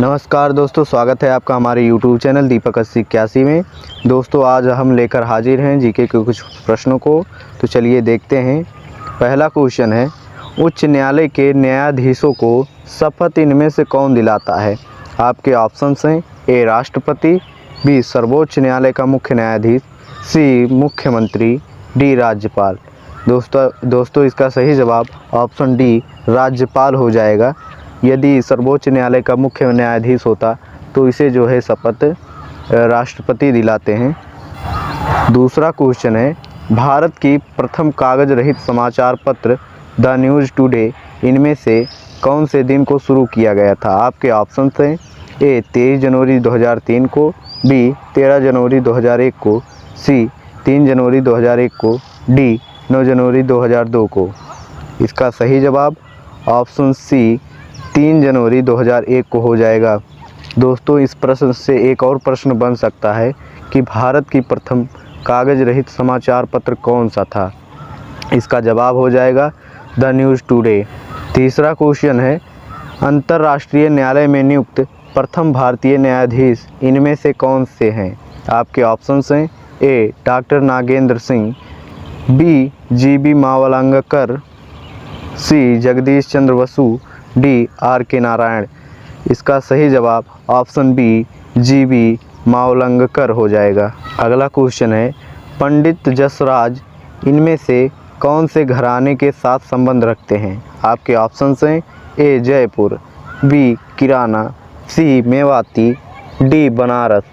नमस्कार दोस्तों, स्वागत है आपका हमारे YouTube चैनल दीपक 8081 में। दोस्तों आज हम लेकर हाजिर हैं जीके के कुछ प्रश्नों को, तो चलिए देखते हैं। पहला क्वेश्चन है, उच्च न्यायालय के न्यायाधीशों को शपथ इनमें से कौन दिलाता है? आपके ऑप्शंस हैं ए राष्ट्रपति, बी सर्वोच्च न्यायालय का मुख्य न्यायाधीश, सी मुख्यमंत्री, डी राज्यपाल। दोस्तों इसका सही जवाब ऑप्शन डी राज्यपाल हो जाएगा। यदि सर्वोच्च न्यायालय का मुख्य न्यायाधीश होता तो इसे जो है शपथ राष्ट्रपति दिलाते हैं। दूसरा क्वेश्चन है, भारत की प्रथम कागज रहित समाचार पत्र द न्यूज़ टुडे इनमें से कौन से दिन को शुरू किया गया था? आपके ऑप्शन हैं ए 23 जनवरी 2003 को, बी 13 जनवरी 2001 को, सी 3 जनवरी 2001 को, डी 9 जनवरी 2002 को। इसका सही जवाब ऑप्शन सी 3 जनवरी 2001 को हो जाएगा। दोस्तों इस प्रश्न से एक और प्रश्न बन सकता है कि भारत की प्रथम कागज रहित समाचार पत्र कौन सा था? इसका जवाब हो जाएगा द न्यूज़ टुडे। तीसरा क्वेश्चन है, अंतर्राष्ट्रीय न्यायालय में नियुक्त प्रथम भारतीय न्यायाधीश इनमें से कौन से हैं? आपके ऑप्शंस हैं A doctor Nagendra Singh, B G B. Mavalankar, C Jagdish Chandra Basu, D R K. Narayan. इसका सही जवाब ऑप्शन बी जी.बी. मावलंकर हो जाएगा। अगला क्वेश्चन है, पंडित जसराज इनमें से कौन से घराने के साथ संबंध रखते हैं? आपके ऑप्शंस हैं ए जयपुर, बी किराना, सी मेवाती, डी बनारस।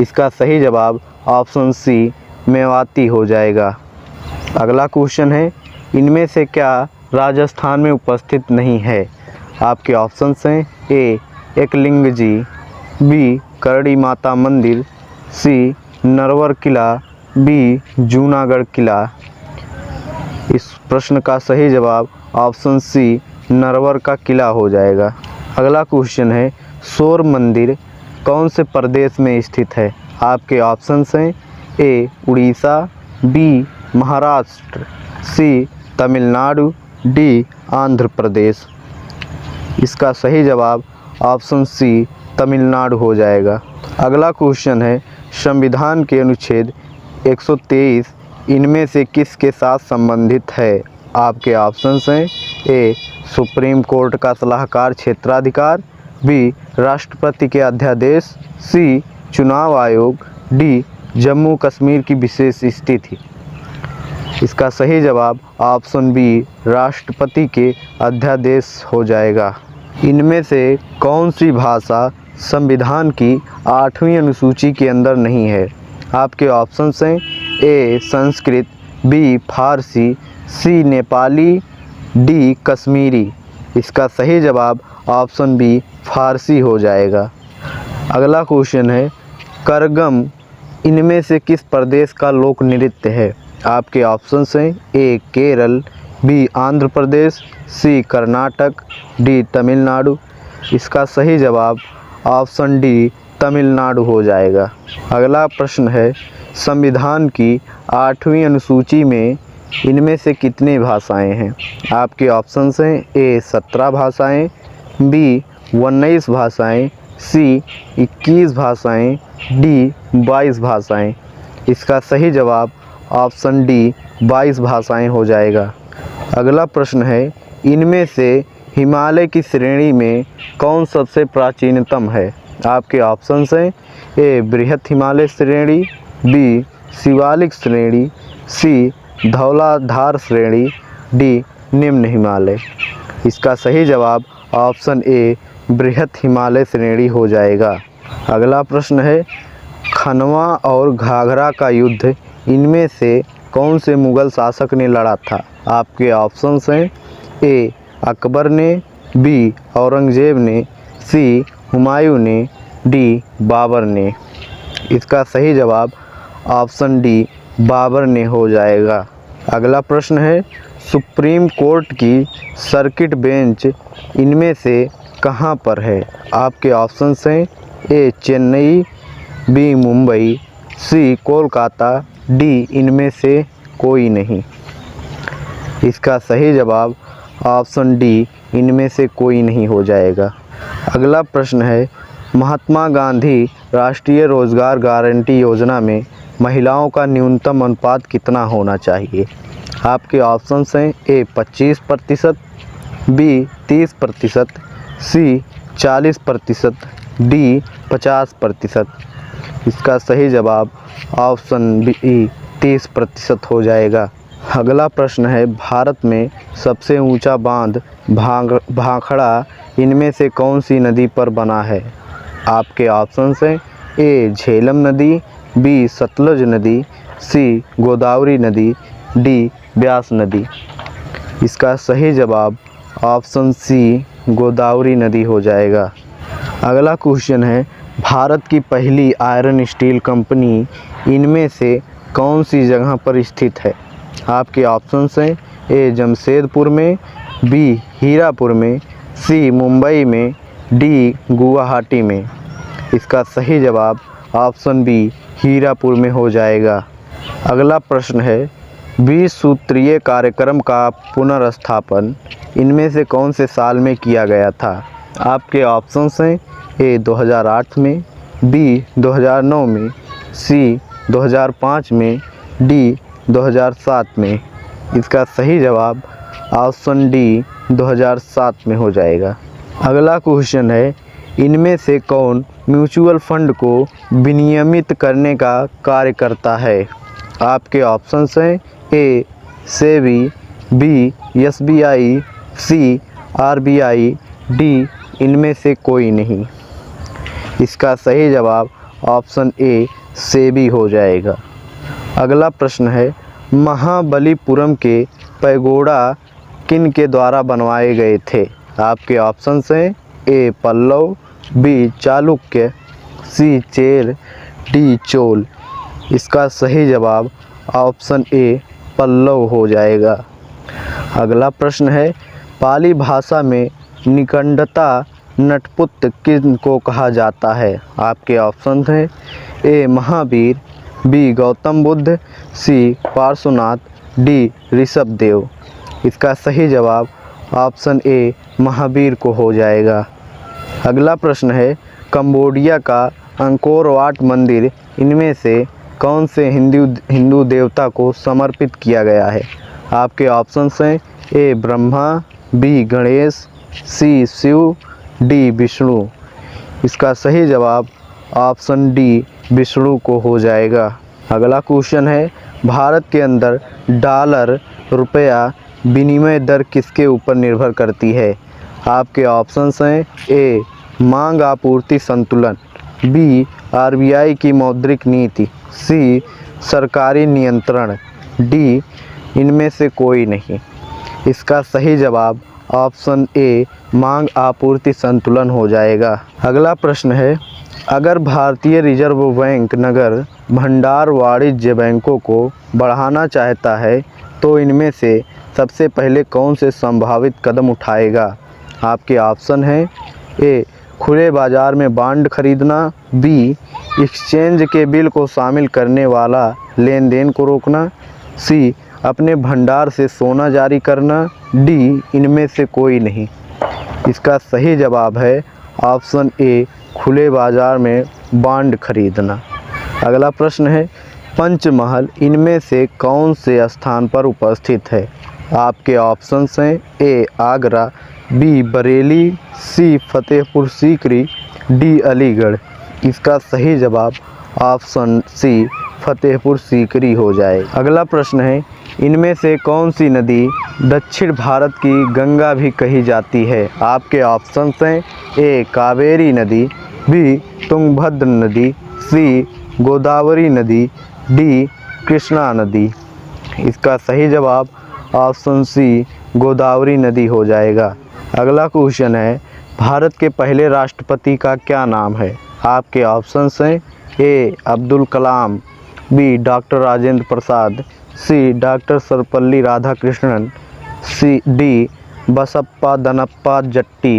इसका सही जवाब ऑप्शन सी मेवाती हो जाएगा। अगला क्वेश्चन है, इनमें से क्या राजस्थान में उपस्थित नहीं है? आपके ऑप्शंस हैं ए एकलिंग जी, बी करड़ी माता मंदिर, सी नरवर किला, बी जूनागढ़ किला। इस प्रश्न का सही जवाब ऑप्शन सी नरवर का किला हो जाएगा। अगला क्वेश्चन है, शोर मंदिर कौन से प्रदेश में स्थित है? आपके ऑप्शंस हैं ए उड़ीसा, बी महाराष्ट्र, सी तमिलनाडु, डी आंध्र प्रदेश। इसका सही जवाब ऑप्शन सी तमिलनाडु हो जाएगा। अगला क्वेश्चन है, संविधान के अनुच्छेद 123 इनमें से किसके साथ संबंधित है? आपके ऑप्शंस हैं ए सुप्रीम कोर्ट का सलाहकार क्षेत्राधिकार, बी राष्ट्रपति के अध्यादेश, सी चुनाव आयोग, डी जम्मू कश्मीर की विशेष स्थिति। इसका सही जवाब ऑप्शन बी राष्ट्रपति के अध्यादेश हो जाएगा। इनमें से कौन सी भाषा संविधान की 8वीं अनुसूची के अंदर नहीं है? आपके ऑप्शंस हैं ए संस्कृत, बी फारसी, सी नेपाली, डी कश्मीरी। इसका सही जवाब ऑप्शन बी फारसी हो जाएगा। अगला क्वेश्चन है, करगम इनमें से किस प्रदेश का लोक नृत्य है? आपके ऑप्शंस हैं ए केरल, बी आंध्र प्रदेश, सी कर्नाटक, डी तमिलनाडु। इसका सही जवाब ऑप्शन डी तमिलनाडु हो जाएगा। अगला प्रश्न है, संविधान की 8वीं अनुसूची में इनमें से कितनी भाषाएं हैं? आपके ऑप्शंस हैं ए 17 भाषाएं, बी 19 भाषाएं, सी 21 भाषाएं, डी 22 भाषाएं। इसका सही जवाब ऑप्शन डी 22 भाषाएं हो जाएगा। अगला प्रश्न है, इनमें से हिमालय की श्रेणी में कौन सबसे प्राचीनतम है? आपके ऑप्शंस हैं ए बृहत हिमालय श्रेणी, बी शिवालिक श्रेणी, सी धौलाधार श्रेणी, डी निम्न हिमालय। इसका सही जवाब ऑप्शन ए बृहत हिमालय श्रेणी हो जाएगा। अगला प्रश्न है, खनवा और घाघरा का युद्ध इनमें से कौन से मुगल शासक ने लड़ा था? आपके ऑप्शंस हैं ए अकबर ने, बी औरंगजेब ने, सी हुमायूं ने, डी बाबर ने। इसका सही जवाब ऑप्शन डी बाबर ने हो जाएगा। अगला प्रश्न है, सुप्रीम कोर्ट की सर्किट बेंच इनमें से कहाँ पर है? आपके ऑप्शंस हैं ए चेन्नई, बी मुंबई, सी कोलकाता, डी इनमें से कोई नहीं। इसका सही जवाब ऑप्शन डी इनमें से कोई नहीं हो जाएगा। अगला प्रश्न है, महात्मा गांधी राष्ट्रीय रोजगार गारंटी योजना में महिलाओं का न्यूनतम अनुपात कितना होना चाहिए? आपके ऑप्शंस हैं ए 25%, बी 30%, सी 40%, डी 50%। इसका सही जवाब ऑप्शन बी 30% हो जाएगा। अगला प्रश्न है, भारत में सबसे ऊंचा बांध भाखड़ा इनमें से कौन सी नदी पर बना है? आपके ऑप्शंस हैं ए झेलम नदी, बी सतलुज नदी, सी गोदावरी नदी, डी ब्यास नदी। इसका सही जवाब ऑप्शन सी गोदावरी नदी हो जाएगा। अगला क्वेश्चन है, भारत की पहली आयरन स्टील कंपनी इनमें से कौन सी जगह पर स्थित है? आपके ऑप्शंस हैं ए जमशेदपुर में, बी हीरापुर में, सी मुंबई में, डी गुवाहाटी में। इसका सही जवाब ऑप्शन बी हीरापुर में हो जाएगा। अगला प्रश्न है, 20 सूत्रीय कार्यक्रम का पुनर्स्थापन इनमें से कौन से साल में किया गया था? आपके ऑप्शंस हैं ए 2008 में, बी 2009 में, सी 2005 में, डी 2007 में। इसका सही जवाब ऑप्शन डी 2007 में हो जाएगा। अगला क्वेश्चन है, इनमें से कौन म्यूचुअल फंड को विनियमित करने का कार्य करता है? आपके ऑप्शंस हैं ए सेबी, बी एसबीआई, सी आरबीआई, डी इनमें से कोई नहीं। इसका सही जवाब ऑप्शन ए सेबी हो जाएगा। अगला प्रश्न है, महाबलीपुरम के पैगोडा किन के द्वारा बनवाए गए थे? आपके ऑप्शंस हैं ए पल्लव, बी चालुक्य, सी चेर, डी चोल। इसका सही जवाब ऑप्शन ए पल्लव हो जाएगा। अगला प्रश्न है, पाली भाषा में निकंडता नटपुट किन को कहा जाता है? आपके ऑप्शन हैं ए महावीर, बी गौतम बुद्ध, सी पार्श्वनाथ, डी ऋषभदेव। इसका सही जवाब ऑप्शन ए महावीर को हो जाएगा। अगला प्रश्न है, कंबोडिया का अंकोर वाट मंदिर इनमें से कौन से हिंदू देवता को समर्पित किया गया है? आपके ऑप्शंस हैं ए ब्रह्मा, बी गणेश, सी शिव, डी विष्णु। इसका सही जवाब ऑप्शन डी विष्णु को हो जाएगा। अगला क्वेश्चन है, भारत के अंदर डॉलर रुपया विनिमय दर किसके ऊपर निर्भर करती है? आपके ऑप्शंस हैं ए मांग आपूर्ति संतुलन, बी आरबीआई की मौद्रिक नीति, सी सरकारी नियंत्रण, डी इनमें से कोई नहीं। इसका सही जवाब ऑप्शन ए मांग आपूर्ति संतुलन हो जाएगा। अगला प्रश्न है, अगर भारतीय रिजर्व बैंक नगर भंडार वाणिज्य बैंकों को बढ़ाना चाहता है तो इनमें से सबसे पहले कौन से संभावित कदम उठाएगा? आपके ऑप्शन हैं ए खुले बाजार में बॉन्ड खरीदना, बी एक्सचेंज के बिल को शामिल करने वाला लेन देन को रोकना, सी अपने भंडार से सोना जारी करना, डी इनमें से कोई नहीं। इसका सही जवाब है ऑप्शन ए खुले बाजार में बॉन्ड खरीदना। अगला प्रश्न है, पंचमहल इनमें से कौन से स्थान पर उपस्थित है? आपके ऑप्शंस हैं ए आगरा, बी बरेली, सी फतेहपुर सीकरी, डी अलीगढ़। इसका सही जवाब ऑप्शन सी फतेहपुर सीकरी हो जाए। अगला प्रश्न है, इनमें से कौन सी नदी दक्षिण भारत की गंगा भी कही जाती है? आपके ऑप्शंस हैं ए कावेरी नदी, बी तुंगभद्र नदी, सी गोदावरी नदी, डी कृष्णा नदी। इसका सही जवाब ऑप्शन सी गोदावरी नदी हो जाएगा। अगला क्वेश्चन है, भारत के पहले राष्ट्रपति का क्या नाम है? आपके ऑप्शंस हैं A Abdul Kalam, B doctor Rajendra Prasad, C doctor Sarvepalli Radhakrishnan, C D Basappa Danappa Jatti.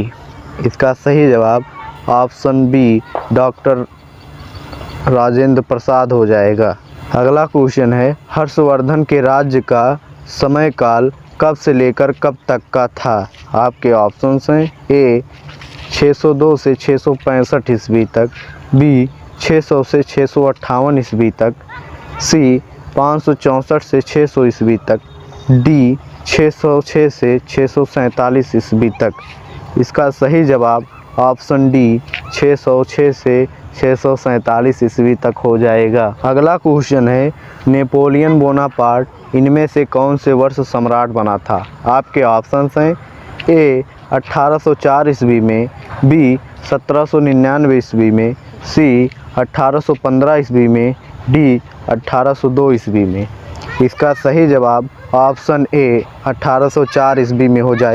इसका सही जवाब option B doctor Rajendra Prasad हो जाएगा। अगला क्वेश्चन है, हर्षवर्धन के राज्य का সময়काल कब से लेकर कब तक का था? आपके ऑप्शंस हैं ए 602 से 665 ईस्वी तक, बी 600 से 658 ईस्वी तक, सी 564 से 600 ईस्वी तक, डी 606 से 647 ईस्वी तक। इसका सही जवाब ऑप्शन डी 606 से 647 ईस्वी तक हो जाएगा। अगला क्वेश्चन है, नेपोलियन बोनापार्ट इनमें से कौन से वर्ष सम्राट बना था? आपके ऑप्शंस हैं ए 1804 ईस्वी में, बी 1799 ईस्वी में, सी 1815 ईस्वी में, डी 1802 ईस्वी में। इसका सही जवाब ऑप्शन ए 1804 ईस्वी में हो जाएगा।